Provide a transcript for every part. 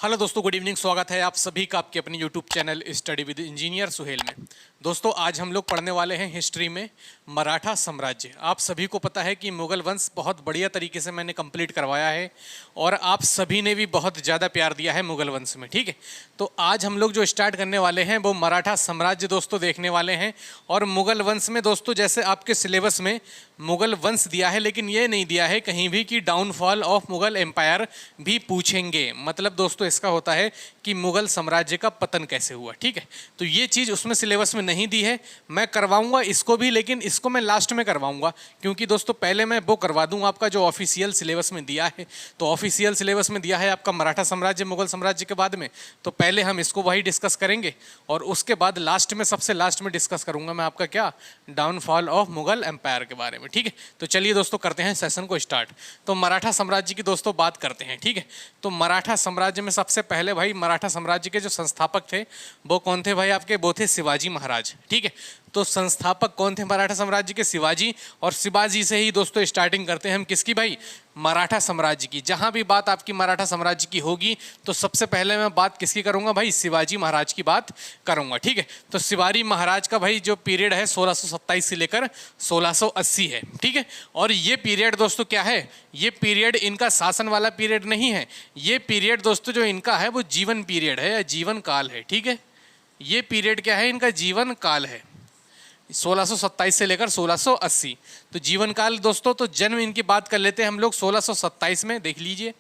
Hello दोस्तों, good evening. स्वागत है आप सभी का आपके अपने YouTube channel study with engineer Suhail में। दोस्तों, आज हम लोग पढ़ने वाले हैं हिस्ट्री में मराठा साम्राज्य। आप सभी को पता है कि मुगल वंश बहुत बढ़िया तरीके से मैंने कंप्लीट करवाया है और आप सभी ने भी बहुत ज़्यादा प्यार दिया है मुगल वंश में। ठीक है, तो आज हम लोग जो स्टार्ट करने वाले हैं वो मराठा साम्राज्य दोस्तों देखने वाले हैं। और मुगल वंश में दोस्तों जैसे आपके सिलेबस में मुगल वंश दिया है, लेकिन ये नहीं दिया है कहीं भी कि डाउनफॉल ऑफ मुगल एम्पायर भी पूछेंगे। मतलब दोस्तों इसका होता है कि मुगल साम्राज्य का पतन कैसे हुआ। ठीक है, तो ये चीज़ उसमें सिलेबस में नहीं दी है। मैं करवाऊंगा इसको भी, लेकिन इसको मैं लास्ट में करवाऊंगा, क्योंकि दोस्तों पहले मैं वो करवा दूं आपका जो ऑफिशियल सिलेबस में दिया है। तो ऑफिशियल सिलेबस में दिया है आपका मराठा साम्राज्य मुगल साम्राज्य के बाद में, तो पहले हम इसको वही डिस्कस करेंगे और उसके बाद लास्ट में सबसे लास्ट में डिस्कस करूंगा मैं आपका क्या, डाउनफॉल ऑफ मुगल एम्पायर के बारे में। ठीक है, तो चलिए दोस्तों करते हैं सेशन को स्टार्ट। तो मराठा साम्राज्य की दोस्तों बात करते हैं। ठीक है, तो मराठा साम्राज्य में सबसे पहले भाई मराठा साम्राज्य के जो संस्थापक थे वो कौन थे भाई आपके, वो थे शिवाजी महाराज। ठीक है, तो संस्थापक कौन थे मराठा साम्राज्य के, शिवाजी। और शिवाजी से ही दोस्तों स्टार्टिंग करते हैं हम किसकी भाई, मराठा साम्राज्य की। जहां भी बात आपकी मराठा साम्राज्य की होगी तो सबसे पहले मैं बात किसकी करूंगा भाई, शिवाजी महाराज की बात करूंगा। ठीक है, तो शिवाजी महाराज का भाई जो पीरियड है 1627 से लेकर 1680 है। ठीक है, और ये पीरियड दोस्तों क्या है, ये पीरियड इनका शासन वाला पीरियड नहीं है। ये पीरियड दोस्तों जो इनका है वो जीवन पीरियड है या जीवन काल है। ठीक है, ये पीरियड क्या है, इनका जीवन काल है 1627 से लेकर 1680। तो जीवन काल दोस्तों, तो जन्म इनकी बात कर लेते हैं हम लोग 1627 में, देख लीजिए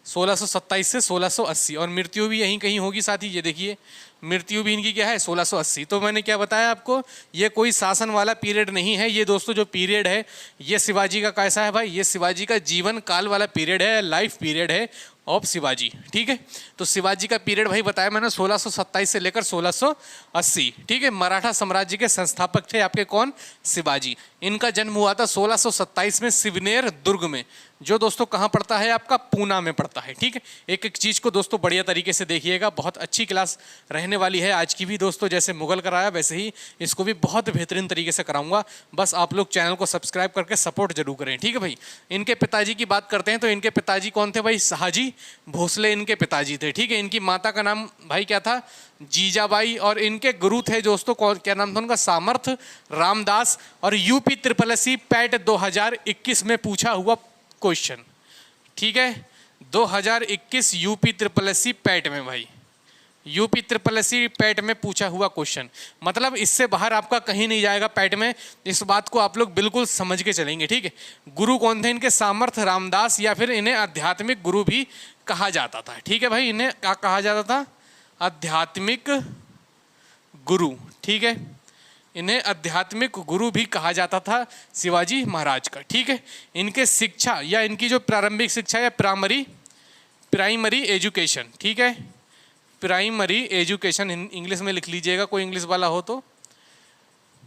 1627 से 1680। और मृत्यु भी यहीं कहीं होगी साथ ही, ये देखिए मृत्यु भी इनकी क्या है 1680। तो मैंने क्या बताया आपको, ये कोई शासन वाला पीरियड नहीं है। ये दोस्तों जो पीरियड है ये शिवाजी का कैसा है भाई, ये शिवाजी का जीवन काल वाला पीरियड है, लाइफ पीरियड है ऑफ शिवाजी। ठीक है, तो शिवाजी का पीरियड भाई बताया मैंने 1627 से लेकर 1680। ठीक है, मराठा साम्राज्य के संस्थापक थे आपके कौन, शिवाजी। इनका जन्म हुआ था 1627 में सिवनेर दुर्ग में, जो दोस्तों कहाँ पड़ता है आपका, पूना में पड़ता है। ठीक है, एक एक चीज़ को दोस्तों बढ़िया तरीके से देखिएगा, बहुत अच्छी क्लास रहने वाली है आज की भी दोस्तों। जैसे मुगल कराया वैसे ही इसको भी बहुत बेहतरीन तरीके से कराऊंगा। बस आप लोग चैनल को सब्सक्राइब करके सपोर्ट जरूर करें। ठीक है भाई, इनके पिताजी की बात करते हैं तो इनके पिताजी कौन थे भाई, शाहजी भोसले इनके पिताजी थे। ठीक है, इनकी माता का नाम भाई क्या था, जीजाबाई। और इनके गुरु थे दोस्तों क्या नाम था उनका, सामर्थ रामदास। और यूपी SSC पैट 2021 में पूछा हुआ क्वेश्चन। ठीक है, 2021 यूपी SSC पैट में भाई, यूपी SSC पैट में पूछा हुआ क्वेश्चन। मतलब इससे बाहर आपका कहीं नहीं जाएगा पैट में, इस बात को आप लोग बिल्कुल समझ के चलेंगे। ठीक है, गुरु कौन थे इनके, सामर्थ रामदास, या फिर इन्हें आध्यात्मिक गुरु भी कहा जाता था। ठीक है भाई, इन्हें क्या कहा जाता था, आध्यात्मिक गुरु। ठीक है, इन्हें आध्यात्मिक गुरु भी कहा जाता था शिवाजी महाराज का। ठीक है, इनके शिक्षा या इनकी जो प्रारंभिक शिक्षा या प्राइमरी एजुकेशन, ठीक है, प्राइमरी एजुकेशन इंग्लिश में लिख लीजिएगा, कोई इंग्लिश वाला हो तो।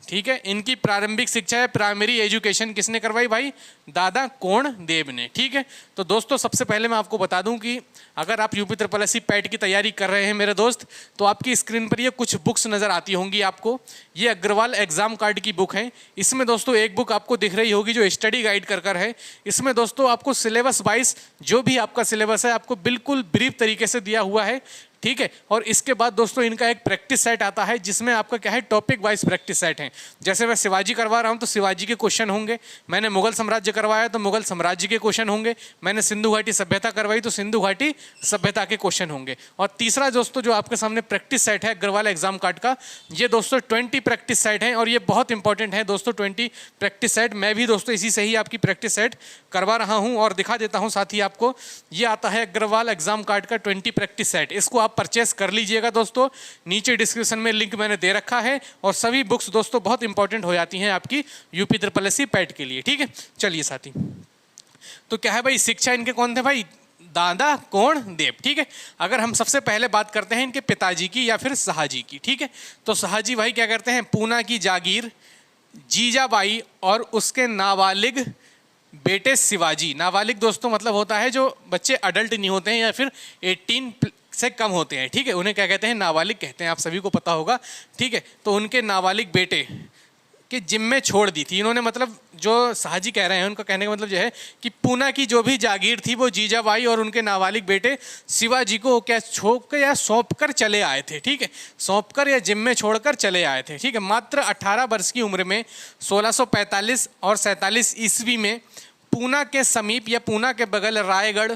ठीक है, इनकी प्रारंभिक शिक्षा है प्राइमरी एजुकेशन किसने करवाई भाई, दादा कोण देव ने। ठीक है, तो दोस्तों सबसे पहले मैं आपको बता दूं कि अगर आप यूपी SSC पैट की तैयारी कर रहे हैं मेरे दोस्त, तो आपकी स्क्रीन पर ये कुछ बुक्स नज़र आती होंगी आपको। ये अग्रवाल एग्जाम कार्ड की बुक है। इसमें दोस्तों एक बुक आपको दिख रही होगी जो स्टडी गाइड कर है। इसमें दोस्तों आपको सिलेबस वाइज जो भी आपका सिलेबस है आपको बिल्कुल ब्रीफ तरीके से दिया हुआ है। ठीक है, और इसके बाद दोस्तों इनका एक प्रैक्टिस सेट आता है जिसमें आपका क्या है, टॉपिक वाइज प्रैक्टिस सेट है। जैसे मैं शिवाजी करवा रहा हूं तो शिवाजी के क्वेश्चन होंगे, मैंने मुगल साम्राज्य करवाया तो मुगल साम्राज्य के क्वेश्चन होंगे, मैंने सिंधु घाटी सभ्यता करवाई तो सिंधु घाटी सभ्यता के क्वेश्चन होंगे। और तीसरा दोस्तों जो आपके सामने प्रैक्टिस सेट है अग्रवाल एग्जाम कार्ड का, ये दोस्तों 20 प्रैक्टिस सेट है और ये बहुत इंपॉर्टेंट है दोस्तों 20 प्रैक्टिस सेट। मैं भी दोस्तों इसी से ही आपकी प्रैक्टिस सेट करवा रहा हूँ और दिखा देता हूँ साथ ही आपको। ये आता है अग्रवाल एग्जाम कार्ड का 20 प्रैक्टिस सेट, इसको आप परचेस कर लीजिएगा दोस्तों। नीचे डिस्क्रिप्शन में लिंक मैंने दे रखा है और सभी बुक्स दोस्तों बहुत इंपॉर्टेंट हो जाती हैं आपकी यूपी SSC पैट के लिए। ठीक है, चलिए साथी, तो क्या है भाई, शिक्षा इनके कौन थे भाई, दादा कोण देव। ठीक है, अगर हम सबसे पहले बात करते हैं इनके पिताजी की या फिर शाहजी की। ठीक है, तो शाहजी भाई क्या करते हैं, पूना की जागीर जीजाबाई और उसके नाबालिग बेटे शिवाजी। नाबालिग दोस्तों मतलब होता है जो बच्चे अडल्ट नहीं होते हैं या फिर 18 से कम होते हैं। ठीक है, उन्हें क्या कहते हैं, नाबालिग कहते हैं, आप सभी को पता होगा। ठीक है, तो उनके नाबालिग बेटे कि जिम्मे छोड़ दी थी इन्होंने। मतलब जो शाहजी कह रहे हैं उनका कहने का मतलब यह है कि पूना की जो भी जागीर थी वो जीजाबाई और उनके नाबालिग बेटे शिवाजी को क्या छोड़ कर या सौंप कर चले आए थे, ठीक है, सौंप कर या जिम्मे छोड़कर चले आए थे, ठीक है। मात्र 18 वर्ष की उम्र में 1645 और 47 ईस्वी में पूना के समीप या पूना के बगल रायगढ़,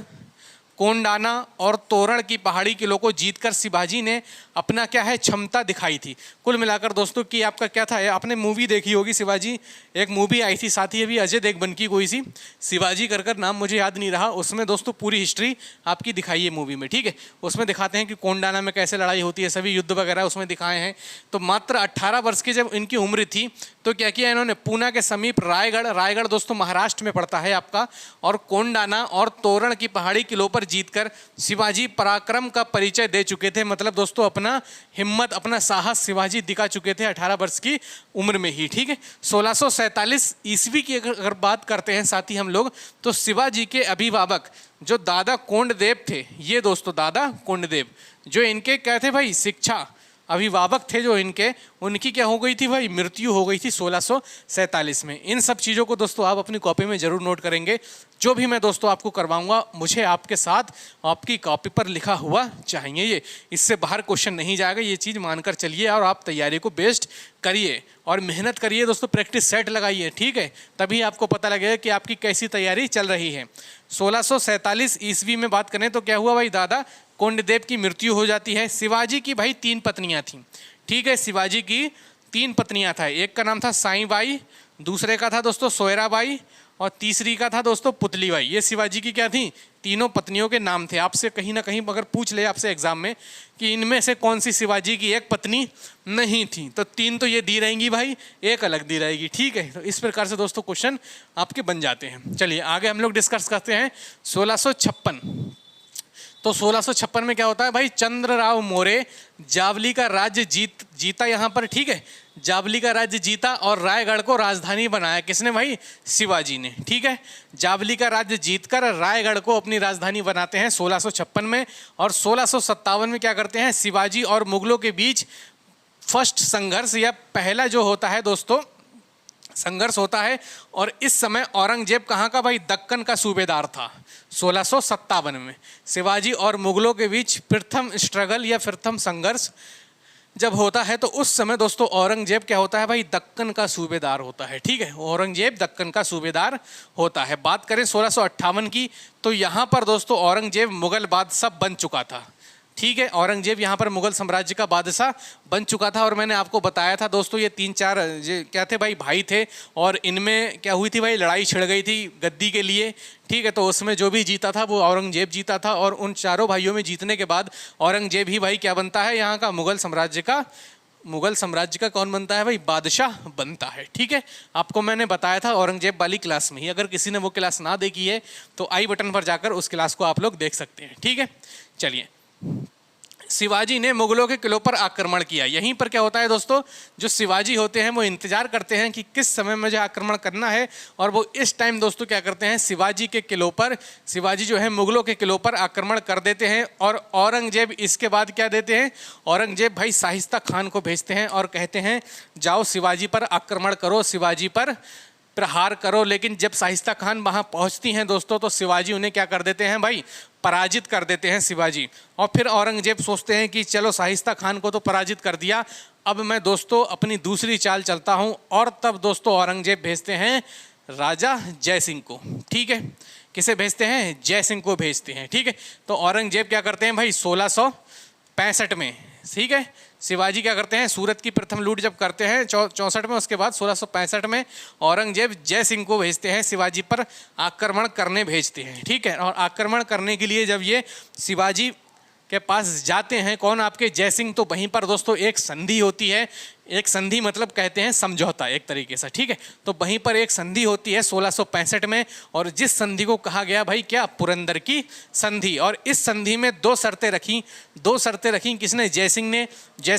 कोंडाना और तोरण की पहाड़ी किलों को जीतकर शिवाजी ने अपना क्या है क्षमता दिखाई थी। कुल मिलाकर दोस्तों कि आपका क्या था, आपने मूवी देखी होगी शिवाजी, एक मूवी आई थी साथ ही अभी अजय देवगन की कोई सी, शिवाजी कर नाम मुझे याद नहीं रहा, उसमें दोस्तों पूरी हिस्ट्री आपकी दिखाई है मूवी में, ठीक है। उसमें दिखाते हैं कि कोंडाना में कैसे लड़ाई होती है, सभी युद्ध वगैरह उसमें दिखाए हैं। तो मात्र 18 वर्ष की जब इनकी उम्र थी तो क्या किया इन्होंने, पूना के समीप रायगढ़ दोस्तों महाराष्ट्र में पड़ता है आपका, और कोंडाना और तोरण की पहाड़ी किलों पर जीतकर शिवाजी पराक्रम का परिचय दे चुके थे। मतलब दोस्तों अपना हिम्मत, अपना साहस शिवाजी दिखा चुके थे 18 वर्ष की उम्र में ही, ठीक है। 1647 ईस्वी की अगर बात करते हैं साथ ही हम लोग, तो शिवाजी के अभिभावक जो दादा कोंडदेव थे, ये दोस्तों दादा कोंडदेव जो इनके क्या थे भाई, शिक्षा अभिभावक थे जो इनके, उनकी क्या हो गई थी भाई, मृत्यु हो गई थी 1647 में। इन सब चीज़ों को दोस्तों आप अपनी कॉपी में जरूर नोट करेंगे। जो भी मैं दोस्तों आपको करवाऊंगा मुझे आपके साथ आपकी कॉपी पर लिखा हुआ चाहिए, ये इससे बाहर क्वेश्चन नहीं जाएगा, ये चीज़ मानकर चलिए और आप तैयारी को बेस्ट करिए और मेहनत करिए दोस्तों, प्रैक्टिस सेट लगाइए, ठीक है, तभी आपको पता लगेगा कि आपकी कैसी तैयारी चल रही है। 1647 ईस्वी में बात करें तो क्या हुआ भाई, दादा कोंडदेव की मृत्यु हो जाती है। शिवाजी की भाई 3 पत्नियां थीं, ठीक है, शिवाजी की 3 पत्नियां था, एक का नाम था साईबाई, दूसरे का था दोस्तों सोयराबाई और तीसरी का था दोस्तों पुतलीबाई। ये शिवाजी की क्या थी, तीनों पत्नियों के नाम थे। आपसे कहीं ना कहीं अगर पूछ ले आपसे एग्जाम में कि इनमें से कौन सी शिवाजी की एक पत्नी नहीं थी, तो 3 तो ये दी रहेंगी भाई, एक अलग दी रहेगी, ठीक है। तो इस प्रकार से दोस्तों क्वेश्चन आपके बन जाते हैं। चलिए आगे हम लोग डिस्कस करते हैं 1656। तो 1656 में क्या होता है भाई, चंद्रराव मौर्य जावली का राज्य जीता यहाँ पर, ठीक है, जावली का राज्य जीता और रायगढ़ को राजधानी बनाया। किसने भाई, शिवाजी ने, ठीक है। जावली का राज्य जीतकर रायगढ़ को अपनी राजधानी बनाते हैं 1656 में। और 1657 में क्या करते हैं, शिवाजी और मुगलों के बीच फर्स्ट संघर्ष या पहला जो होता है दोस्तों संघर्ष होता है। और इस समय औरंगजेब कहाँ का भाई, दक्कन का सूबेदार था। 1657 में शिवाजी और मुगलों के बीच प्रथम स्ट्रगल या प्रथम संघर्ष जब होता है तो उस समय दोस्तों औरंगजेब क्या होता है भाई, दक्कन का सूबेदार होता है, ठीक है, औरंगजेब दक्कन का सूबेदार होता है। बात करें 1658 की, तो यहाँ पर दोस्तों औरंगजेब मुगल बादशाह बन चुका था, ठीक है, औरंगजेब यहाँ पर मुगल साम्राज्य का बादशाह बन चुका था। और मैंने आपको बताया था दोस्तों ये 3-4 क्या थे भाई थे, और इनमें क्या हुई थी भाई, लड़ाई छिड़ गई थी गद्दी के लिए, ठीक है। तो उसमें जो भी जीता था वो औरंगजेब जीता था, और उन चारों भाइयों में जीतने के बाद औरंगजेब ही भाई क्या बनता है यहाँ का, मुगल साम्राज्य का कौन बनता है भाई, बादशाह बनता है, ठीक है। आपको मैंने बताया था औरंगजेब वाली क्लास में ही, अगर किसी ने वो क्लास ना देखी है तो आई बटन पर जाकर उस क्लास को आप लोग देख सकते हैं, ठीक है। चलिए, शिवाजी ने मुगलों के किलों पर आक्रमण किया। यहीं पर क्या होता है दोस्तों, जो शिवाजी होते हैं वो इंतजार करते हैं कि किस समय मुझे आक्रमण करना है, और वो इस टाइम दोस्तों क्या करते हैं, शिवाजी के किलों पर, शिवाजी जो है मुगलों के किलों पर आक्रमण कर देते हैं। और औरंगजेब इसके बाद क्या देते हैं, औरंगजेब भाई शाहिस्ता खान को भेजते हैं और कहते हैं जाओ शिवाजी पर आक्रमण करो, शिवाजी पर प्रहार करो। लेकिन जब शाहिस्ता खान वहाँ पहुँचती हैं दोस्तों, तो शिवाजी उन्हें क्या कर देते हैं भाई, पराजित कर देते हैं शिवाजी। और फिर औरंगजेब सोचते हैं कि चलो शाहिस्ता खान को तो पराजित कर दिया, अब मैं दोस्तों अपनी दूसरी चाल चलता हूँ। और तब दोस्तों औरंगजेब भेजते हैं राजा जय सिंह को, ठीक है, किसे भेजते हैं, जय सिंह को भेजते हैं, ठीक है। तो औरंगजेब क्या करते हैं भाई 1665 में, ठीक है, शिवाजी क्या करते हैं, सूरत की प्रथम लूट जब करते हैं 64 में, उसके बाद 1665 में औरंगजेब जय सिंह को भेजते हैं, शिवाजी पर आक्रमण करने भेजते हैं, ठीक है। और आक्रमण करने के लिए जब ये शिवाजी के पास जाते हैं, कौन, आपके जय सिंह, तो वहीं पर दोस्तों एक संधि होती है। एक संधि मतलब कहते हैं समझौता एक तरीके से, ठीक है। तो वहीं पर एक संधि होती है 1665 में, और जिस संधि को कहा गया भाई क्या, पुरंदर की संधि। और इस संधि में 2 शर्तें रखी किसने, जय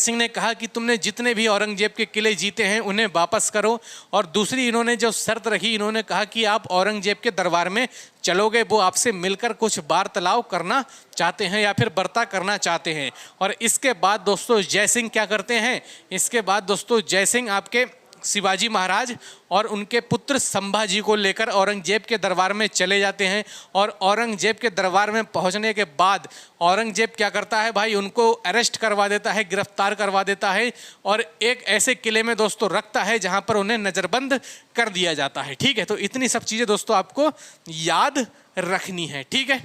सिंह ने कहा कि तुमने जितने भी औरंगजेब के किले जीते हैं उन्हें वापस करो। और दूसरी इन्होंने जो शर्त रखी, इन्होंने कहा कि आप औरंगजेब के दरबार में चलोगे, वो आपसे मिलकर कुछ वार्तालाप करना चाहते हैं या फिर वार्ता करना चाहते हैं। और इसके बाद दोस्तों जय सिंह क्या करते हैं, इसके बाद दोस्तों जय सिंह आपके शिवाजी महाराज और उनके पुत्र संभाजी को लेकर औरंगजेब के दरबार में चले जाते हैं। और औरंगजेब के दरबार में पहुंचने के बाद औरंगजेब क्या करता है भाई, उनको अरेस्ट करवा देता है, गिरफ्तार करवा देता है और एक ऐसे किले में दोस्तों रखता है जहां पर उन्हें नज़रबंद कर दिया जाता है। ठीक है, तो इतनी सब चीज़ें दोस्तों आपको याद रखनी है। ठीक है,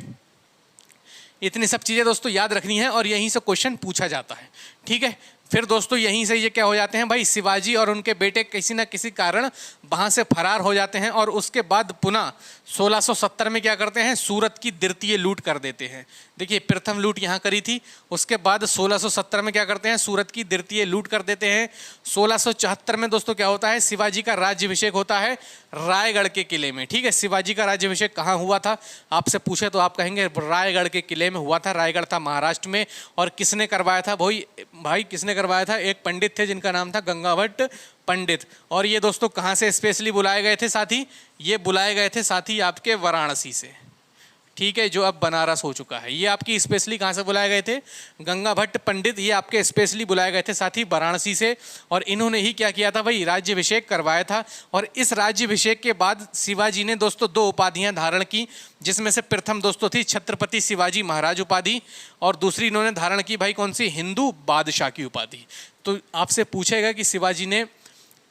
इतनी सब चीज़ें दोस्तों याद रखनी है और यहीं से क्वेश्चन पूछा जाता है। ठीक है, फिर दोस्तों यहीं से ये क्या हो जाते हैं भाई, शिवाजी और उनके बेटे किसी न किसी कारण वहाँ से फरार हो जाते हैं और उसके बाद पुनः 1670 में क्या करते हैं, सूरत की द्वितीय लूट कर देते हैं। देखिए प्रथम लूट यहाँ करी थी, उसके बाद 1670 में क्या करते हैं, सूरत की द्वितीय लूट कर देते हैं। 1674 में दोस्तों क्या होता है, शिवाजी का राज्याभिषेक होता है रायगढ़ के किले में। ठीक है, शिवाजी का राज्याभिषेक कहाँ हुआ था, आपसे पूछे तो आप कहेंगे रायगढ़ के किले में हुआ था। रायगढ़ था महाराष्ट्र में। और किसने करवाया था भाई किसने करवाया था, एक पंडित थे जिनका नाम था गंगाभट्ट पंडित। और ये दोस्तों कहाँ से स्पेशली बुलाए गए थे साथी, ये बुलाए गए थे साथी आपके वाराणसी से। ठीक है, जो अब बनारस हो चुका है। ये आपकी स्पेशली कहाँ से बुलाए गए थे, गंगा भट्ट पंडित, ये आपके स्पेशली बुलाए गए थे साथी वाराणसी से। और इन्होंने ही क्या किया था भाई, राज्याभिषेक करवाया था। और इस राज्याभिषेक के बाद शिवाजी ने दोस्तों 2 उपाधियां धारण की, जिसमें से प्रथम दोस्तों थी छत्रपति शिवाजी महाराज उपाधि और दूसरी इन्होंने धारण की भाई कौन सी, हिंदू बादशाह की उपाधि। तो आपसे पूछेगा कि शिवाजी ने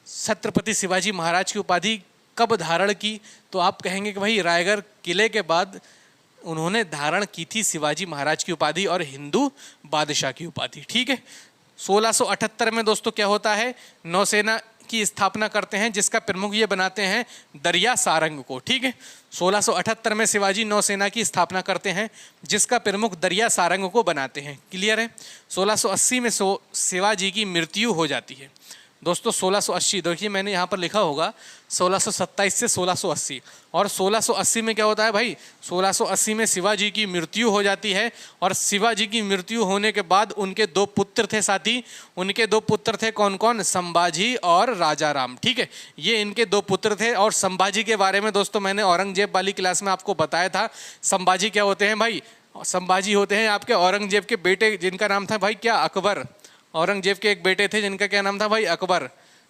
छत्रपति शिवाजी महाराज की उपाधि कब धारण की, तो आप कहेंगे कि भाई रायगढ़ किले के बाद उन्होंने धारण की थी शिवाजी महाराज की उपाधि और हिंदू बादशाह की उपाधि। ठीक है, 1678 में दोस्तों क्या होता है, नौसेना की स्थापना करते हैं जिसका प्रमुख ये बनाते हैं दरिया सारंग को। ठीक है, 1678 में शिवाजी नौसेना की स्थापना करते हैं जिसका प्रमुख दरिया सारंग को बनाते हैं। क्लियर है। 1680 में शिवाजी की मृत्यु हो जाती है दोस्तों। 1680 देखिए मैंने यहाँ पर लिखा होगा 1627 से 1680। और 1680 में क्या होता है भाई, 1680 में शिवाजी की मृत्यु हो जाती है। और शिवाजी की मृत्यु होने के बाद उनके 2 पुत्र थे साथी, उनके 2 पुत्र थे कौन कौन, संभाजी और राजा राम। ठीक है, ये इनके 2 पुत्र थे। और संभाजी के बारे में दोस्तों मैंने औरंगजेब वाली क्लास में आपको बताया था। संभाजी क्या होते हैं भाई, संभाजी होते हैं आपके औरंगजेब के बेटे जिनका नाम था भाई क्या, अकबर। औरंगजेब के एक बेटे थे जिनका क्या नाम था भाई, अकबर।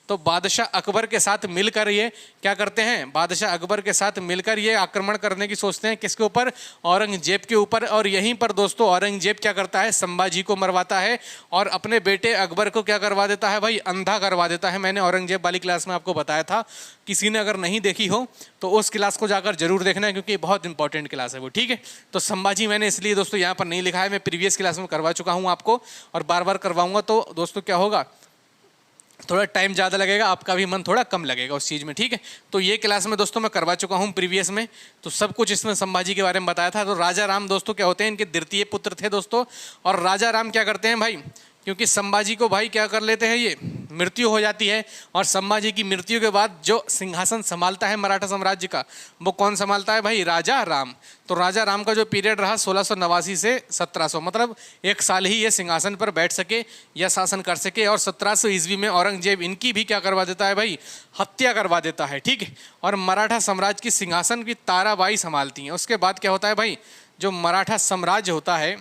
तो बादशाह अकबर के साथ मिलकर ये क्या करते हैं, बादशाह अकबर के साथ मिलकर ये आक्रमण करने की सोचते हैं, किसके ऊपर, औरंगजेब के ऊपर। और यहीं पर दोस्तों औरंगजेब क्या करता है, संभाजी को मरवाता है और अपने बेटे अकबर को क्या करवा देता है भाई, अंधा करवा देता है। मैंने औरंगजेब वाली क्लास में आपको बताया था, किसी ने अगर नहीं देखी हो तो उस क्लास को जाकर जरूर देखना है क्योंकि बहुत इंपॉर्टेंट क्लास है वो। ठीक है, तो संभाजी मैंने इसलिए दोस्तों यहाँ पर नहीं लिखा है, मैं प्रीवियस क्लास में करवा चुका हूँ आपको और बार बार करवाऊंगा। तो दोस्तों क्या होगा, थोड़ा टाइम ज़्यादा लगेगा, आपका भी मन थोड़ा कम लगेगा उस चीज़ में। ठीक है, तो ये क्लास में दोस्तों मैं करवा चुका हूँ प्रीवियस में, तो सब कुछ इसमें संभाजी के बारे में बताया था। तो राजा राम दोस्तों क्या होते हैं, इनके द्वितीय पुत्र थे दोस्तों। और राजा राम क्या करते हैं भाई, क्योंकि संभाजी को भाई क्या कर लेते हैं, ये मृत्यु हो जाती है। और संभाजी की मृत्यु के बाद जो सिंहासन संभालता है मराठा साम्राज्य का, वो कौन संभालता है भाई, राजा राम। तो राजा राम का जो पीरियड रहा 1689 से 1700, मतलब 1 साल ही ये सिंहासन पर बैठ सके या शासन कर सके। और 1700 ईस्वी में औरंगजेब इनकी भी क्या करवा देता है भाई, हत्या करवा देता है। ठीक है, और मराठा साम्राज्य की सिंहासन की ताराबाई संभालती हैं। उसके बाद क्या होता है भाई, जो मराठा साम्राज्य होता है,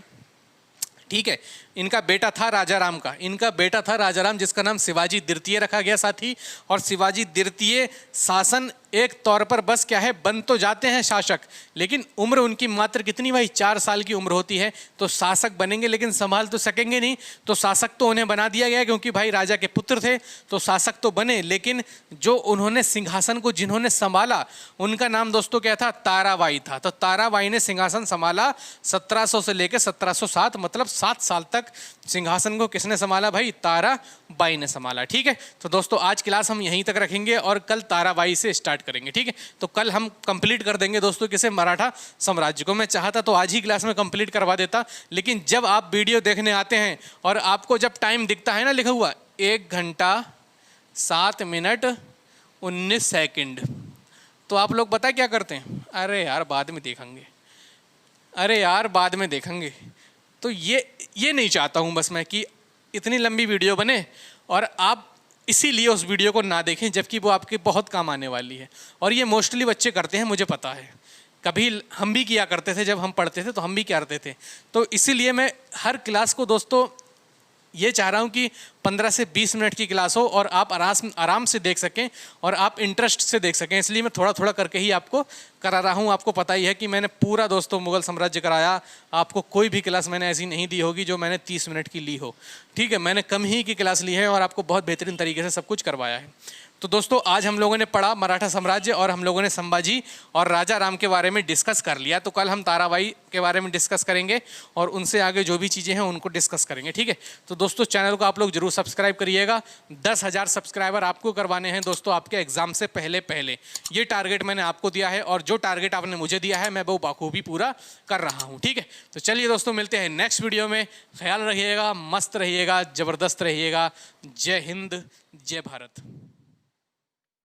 ठीक है, इनका बेटा था राजा राम का, इनका बेटा था राजा राम जिसका नाम शिवाजी द्वितीय रखा गया साथी। और शिवाजी द्वितीय शासन एक तौर पर बस क्या है, बन तो जाते हैं शासक, लेकिन उम्र उनकी मात्र कितनी भाई, 4 साल की उम्र होती है। तो शासक बनेंगे लेकिन संभाल तो सकेंगे नहीं, तो शासक तो उन्हें बना दिया गया क्योंकि भाई राजा के पुत्र थे, तो शासक तो बने। लेकिन जो उन्होंने सिंहासन को जिन्होंने संभाला उनका नाम दोस्तों क्या था, ताराबाई था। तो ताराबाई ने सिंहासन संभाला 1700 से लेकर 1707, मतलब 7 साल तक सिंहासन को किसने संभाला भाई, ताराबाई ने संभाला। ठीक है, तो दोस्तों आज क्लास हम यहीं तक रखेंगे और कल ताराबाई से स्टार्ट करेंगे। ठीक है, तो कल हम कंप्लीट कर देंगे दोस्तों किसे, मराठा साम्राज्य को। मैं चाहता तो आज ही क्लास में कंप्लीट करवा देता, लेकिन जब आप वीडियो देखने आते हैं और आपको जब टाइम दिखता है ना लिखा हुआ 1 घंटा 7 मिनट 19 सेकंड, तो आप लोग पता क्या करते हैं, अरे यार बाद में देखेंगे, अरे यार बाद में देखेंगे। तो ये नहीं चाहता हूँ बस मैं कि इतनी लंबी वीडियो बने और आप इसीलिए उस वीडियो को ना देखें, जबकि वो आपके बहुत काम आने वाली है। और ये मोस्टली बच्चे करते हैं, मुझे पता है, कभी हम भी किया करते थे, जब हम पढ़ते थे तो हम भी क्या करते थे। तो इसीलिए मैं हर क्लास को दोस्तों ये चाह रहा हूँ कि 15 से 20 मिनट की क्लास हो और आप आराम से देख सकें और आप इंटरेस्ट से देख सकें, इसलिए मैं थोड़ा थोड़ा करके ही आपको करा रहा हूँ। आपको पता ही है कि मैंने पूरा दोस्तों मुगल साम्राज्य कराया, आपको कोई भी क्लास मैंने ऐसी नहीं दी होगी जो मैंने 30 मिनट की ली हो। ठीक है, मैंने कम ही की क्लास ली है और आपको बहुत बेहतरीन तरीके से सब कुछ करवाया है। तो दोस्तों आज हम लोगों ने पढ़ा मराठा साम्राज्य और हम लोगों ने संभाजी और राजा राम के बारे में डिस्कस कर लिया। तो कल हम ताराबाई के बारे में डिस्कस करेंगे और उनसे आगे जो भी चीज़ें हैं उनको डिस्कस करेंगे। ठीक है, तो दोस्तों चैनल को आप लोग जरूर सब्सक्राइब करिएगा। 10,000 सब्सक्राइबर आपको करवाने हैं दोस्तों आपके एग्जाम से पहले पहले। ये टारगेट मैंने आपको दिया है और जो टारगेट आपने मुझे दिया है मैं वो बखूबी पूरा कर रहा हूँ। ठीक है, तो चलिए दोस्तों मिलते हैं नेक्स्ट वीडियो में। ख्याल रखिएगा, मस्त रहिएगा, ज़बरदस्त रहिएगा। जय हिंद, जय भारत।